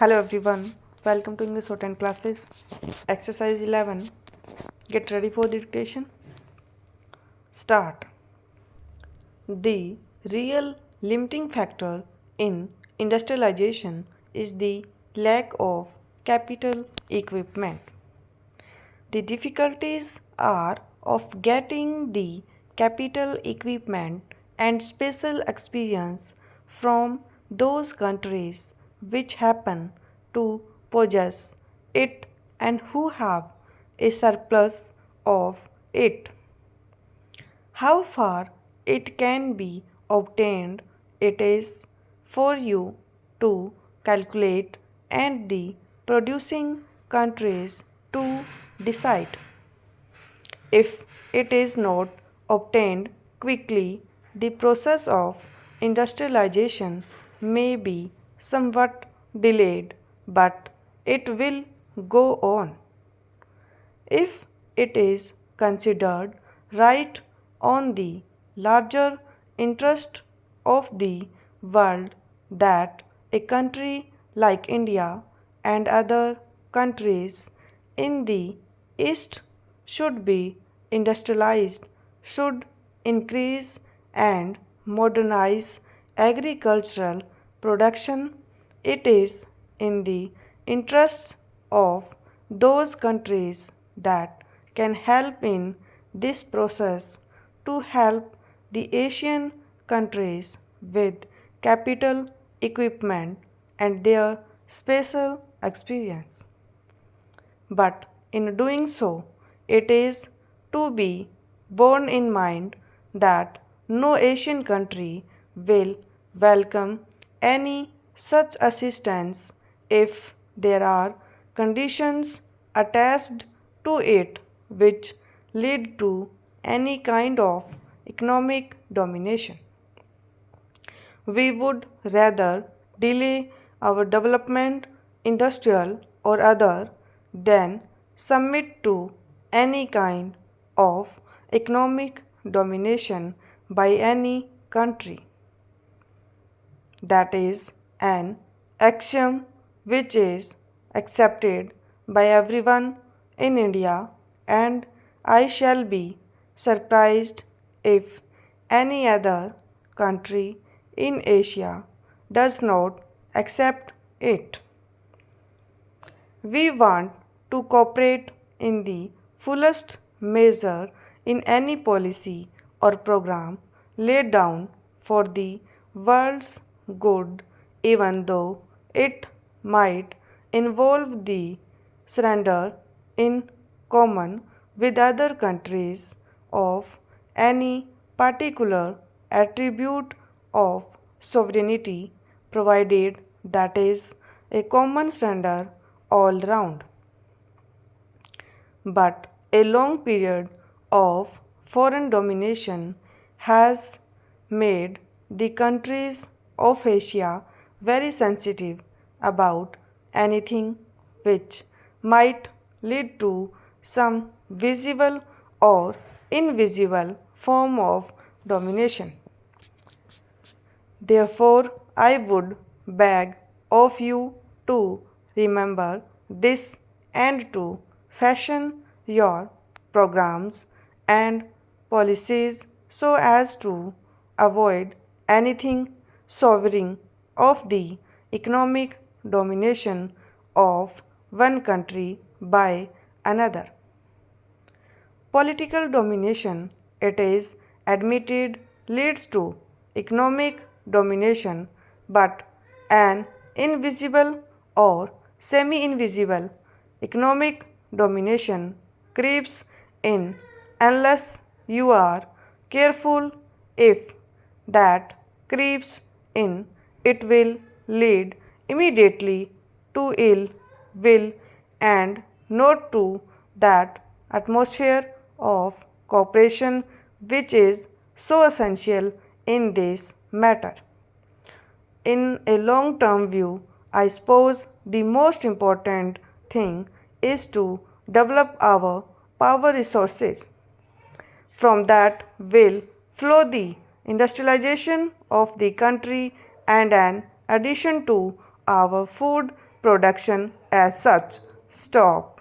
Hello everyone, welcome to English Shorthand classes. Exercise 11. Get ready for the dictation. Start. The real limiting factor in industrialization is the lack of capital equipment. The difficulties are of getting the capital equipment and special experience from those countries which happen to possess it and who have a surplus of it. How far it can be obtained, it is for you to calculate and the producing countries to decide. If it is not obtained quickly, the process of industrialization may be somewhat delayed, but it will go on. If it is considered right on the larger interest of the world that a country like India and other countries in the East should be industrialized, should increase and modernize agricultural production, it is in the interests of those countries that can help in this process to help the Asian countries with capital equipment and their special experience. But in doing so, it is to be borne in mind that no Asian country will welcome any such assistance if there are conditions attached to it which lead to any kind of economic domination. We would rather delay our development, industrial or other, than submit to any kind of economic domination by any country. That is an axiom which is accepted by everyone in India, and I shall be surprised if any other country in Asia does not accept it. We want to cooperate in the fullest measure in any policy or program laid down for the world's good, even though it might involve the surrender in common with other countries of any particular attribute of sovereignty, provided that is a common surrender all round. But a long period of foreign domination has made the countries of Asia very sensitive about anything which might lead to some visible or invisible form of domination. Therefore, I would beg of you to remember this and to fashion your programs and policies so as to avoid anything sovereign of the economic domination of one country by another. Political domination, it is admitted, leads to economic domination, but an invisible or semi invisible economic domination creeps in unless you are careful. If that creeps in, it will lead immediately to ill will and not to that atmosphere of cooperation which is so essential in this matter. In a long term view, I suppose the most important thing is to develop our power resources. From that will flow the industrialization of the country and an addition to our food production as such. Stop.